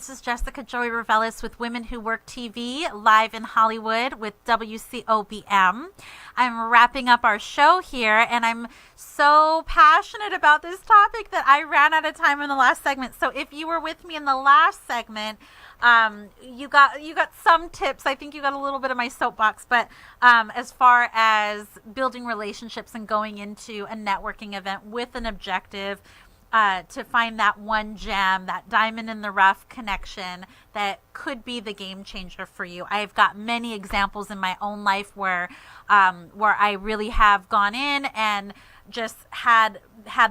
This is Jessica Joy Revelis with Women Who Work TV, live in Hollywood with WCOBM. I'm wrapping up our show here, and I'm so passionate about this topic that I ran out of time in the last segment. So if you were with me in the last segment, you got some tips. I think you got a little bit of my soapbox, but as far as building relationships and going into a networking event with an objective, to find that one gem, that diamond in the rough connection that could be the game changer for you. I've got many examples in my own life where I really have gone in and just had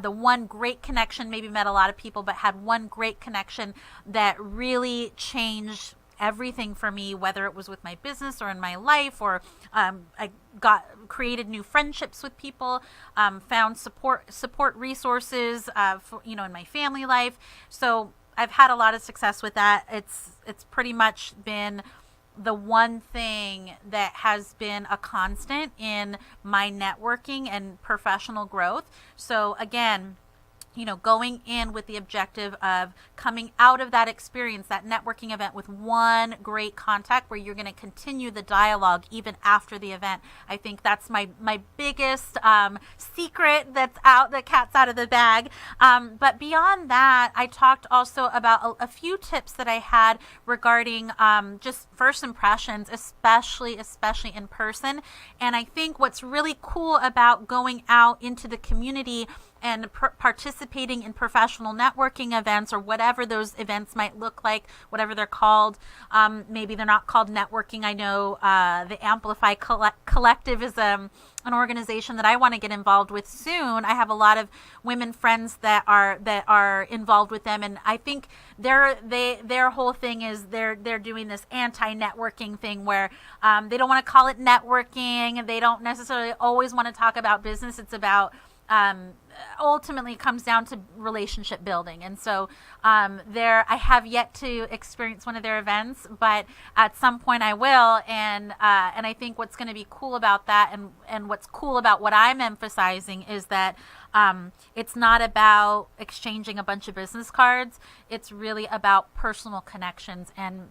the one great connection, maybe met a lot of people, but had one great connection that really changed everything for me, whether it was with my business or in my life, or I created new friendships with people, found support resources, in my family life. So I've had a lot of success with that. It's pretty much been the one thing that has been a constant in my networking and professional growth. So again, going in with the objective of coming out of that experience, that networking event, with one great contact where you're going to continue the dialogue even after the event. I think that's my biggest secret that's out, the cat's out of the bag. But beyond that, I talked also about a few tips that I had regarding just first impressions, especially in person. And I think what's really cool about going out into the community and participating in professional networking events, or whatever those events might look like, whatever they're called. Maybe they're not called networking. I know the Amplify Collective is an organization that I want to get involved with soon. I have a lot of women friends that are involved with them, and I think their whole thing is they're doing this anti-networking thing where they don't want to call it networking. They don't necessarily always want to talk about business. It's about ultimately it comes down to relationship building. And so I have yet to experience one of their events, but at some point I will. And I think what's going to be cool about that, and what's cool about what I'm emphasizing, is that it's not about exchanging a bunch of business cards. It's really about personal connections and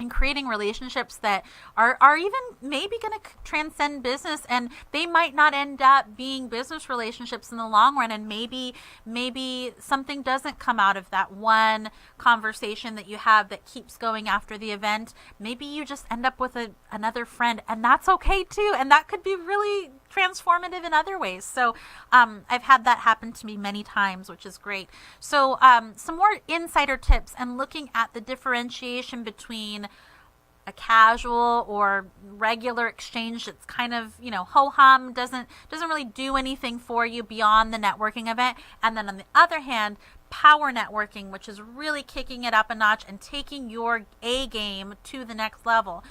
creating relationships that are even maybe going to transcend business, and they might not end up being business relationships in the long run, and maybe something doesn't come out of that one conversation that you have that keeps going after the event. Maybe you just end up with another friend, and that's okay too, and that could be really transformative in other ways. So I've had that happen to me many times, which is great. So some more insider tips, and looking at the differentiation between a casual or regular exchange that's kind of, ho-hum, doesn't really do anything for you beyond the networking event. And then on the other hand, power networking, which is really kicking it up a notch and taking your A game to the next level.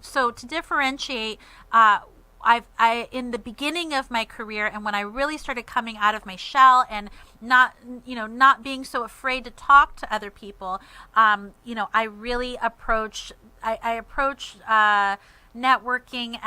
So to differentiate, I in the beginning of my career, and when I really started coming out of my shell and not being so afraid to talk to other people, I really approached networking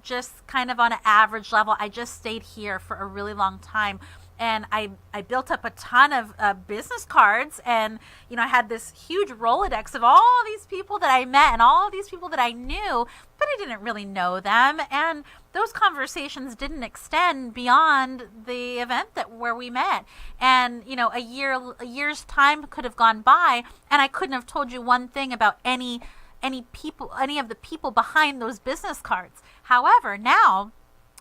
just kind of on an average level. I just stayed here for a really long time. And I built up a ton of business cards, and I had this huge Rolodex of all these people that I met and all these people that I knew, but I didn't really know them. And those conversations didn't extend beyond the event where we met. And a year's time could have gone by, and I couldn't have told you one thing about any of the people behind those business cards. However, now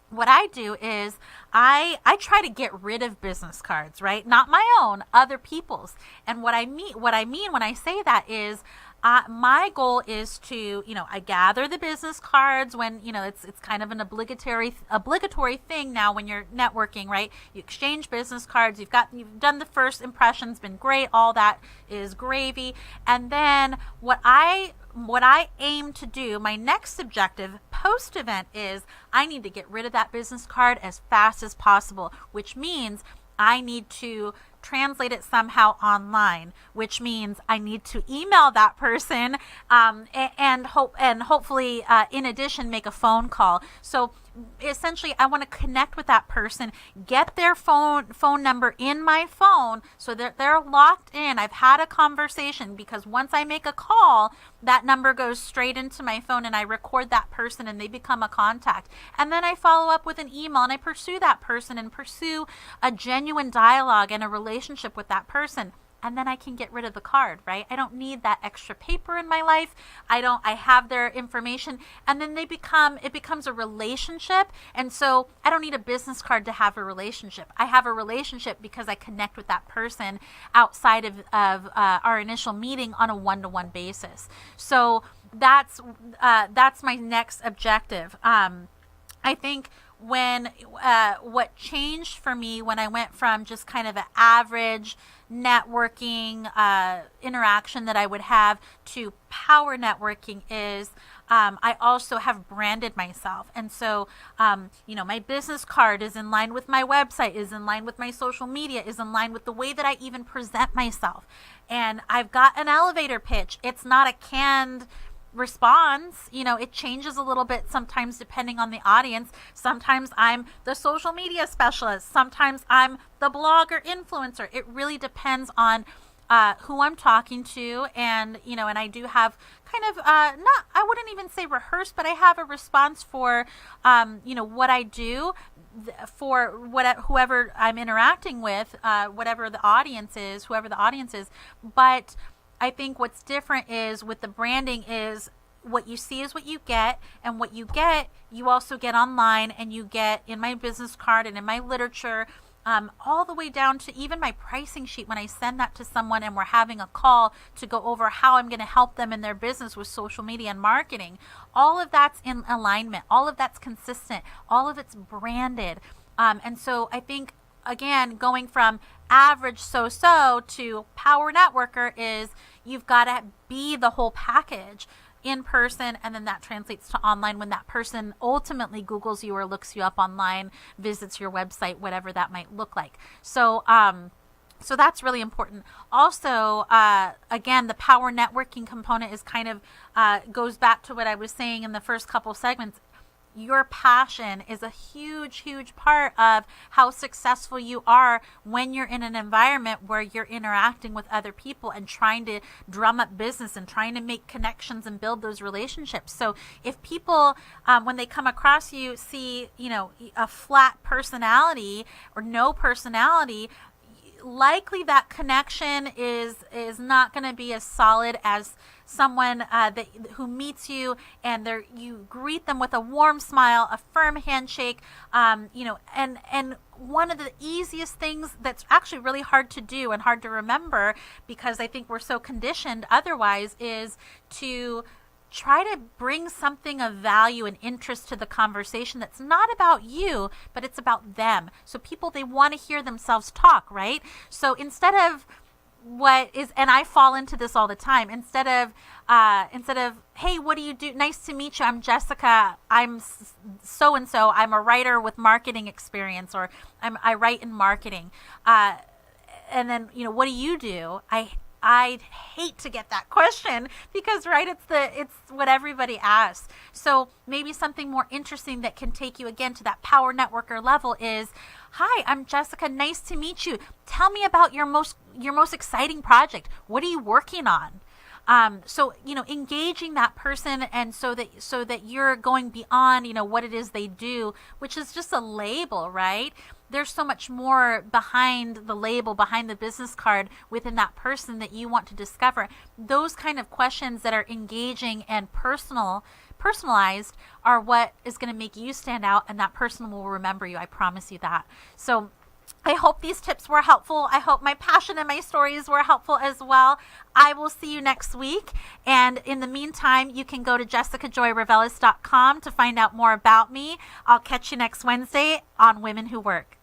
what I do is I try to get rid of business cards, right? Not my own, other people's. And what I mean when I say that is my goal is to, I gather the business cards when, it's kind of an obligatory thing now when you're networking, right? You exchange business cards, you've done the first impressions, been great, all that is gravy. And then what I aim to do, my next objective post-event, is I need to get rid of that business card as fast as possible, which means I need to translate it somehow online, which means I need to email that person and hopefully in addition make a phone call. So essentially I want to connect with that person, get their phone number in my phone so that they're locked in. I've had a conversation, because once I make a call, that number goes straight into my phone and I record that person and they become a contact. And then I follow up with an email and I pursue that person and pursue a genuine dialogue and a relationship with that person. And then I can get rid of the card, right? I don't need that extra paper in my life. I have their information, and then it becomes a relationship. And so I don't need a business card to have a relationship. I have a relationship because I connect with that person outside of our initial meeting on a one-to-one basis. So that's my next objective. I think what changed for me when I went from just kind of an average networking interaction that I would have to power networking is I also have branded myself. And so, my business card is in line with my website, is in line with my social media, is in line with the way that I even present myself. And I've got an elevator pitch. It's not a canned response. It changes a little bit sometimes depending on the audience. Sometimes I'm the social media specialist. Sometimes I'm the blogger influencer. It really depends on who I'm talking to. And, and I do have kind of, I wouldn't even say rehearsed, but I have a response for, what I do for whoever I'm interacting with, whoever the audience is. But I think what's different is with the branding is what you see is what you get, and what you get, you also get online, and you get in my business card and in my literature, all the way down to even my pricing sheet when I send that to someone and we're having a call to go over how I'm going to help them in their business with social media and marketing. All of that's in alignment. All of that's consistent. All of it's branded. And so I think, again, going from average so-so to power networker is you've got to be the whole package in person, and then that translates to online when that person ultimately Googles you or looks you up online, visits your website, whatever that might look like. So that's really important. Also, again, the power networking component is kind of goes back to what I was saying in the first couple segments. Your passion is a huge, huge part of how successful you are when you're in an environment where you're interacting with other people and trying to drum up business and trying to make connections and build those relationships. So if people, when they come across you, see, a flat personality or no personality, likely that connection is not going to be as solid as someone who meets you and you greet them with a warm smile, a firm handshake, and one of the easiest things that's actually really hard to do and hard to remember, because I think we're so conditioned otherwise, is to try to bring something of value and interest to the conversation that's not about you, but it's about them. So people, they want to hear themselves talk, right? So instead of and I fall into this all the time, instead of, hey, what do you do? Nice to meet you. I'm Jessica. I'm so-and-so. I'm a writer with marketing experience, or I write in marketing. And then, what do you do? I'd hate to get that question because, right, it's what everybody asks. So maybe something more interesting that can take you again to that power networker level is, hi, I'm Jessica. Nice to meet you. Tell me about your most exciting project. What are you working on? So, engaging that person, and so that you're going beyond, what it is they do, which is just a label, right? There's so much more behind the label, behind the business card within that person that you want to discover. Those kind of questions that are engaging and personalized are what is going to make you stand out, and that person will remember you. I promise you that. So I hope these tips were helpful. I hope my passion and my stories were helpful as well. I will see you next week. And in the meantime, you can go to jessicajoyrevelis.com to find out more about me. I'll catch you next Wednesday on Women Who Work.